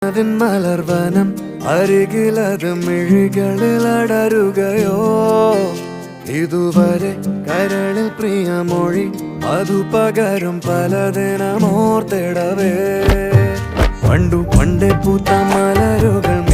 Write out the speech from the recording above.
അതിൻ മലർവനം അരികിലത് മിഴികളിൽ അടരുകയോ ഇതുവരെ കരളിൽ പ്രിയമൊഴി അതു പകരും പലതിനമോർത്തിടവേ പണ്ടു പണ്ടേ പൂത്ത മലരുകൾ